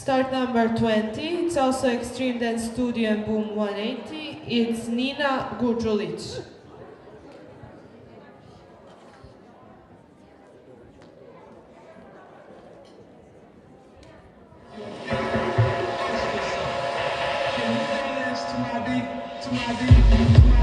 Start number 20. It's also Extreme Dance Studio and Boom 180. It's Nina Gurjulic. To my beat, to my beat.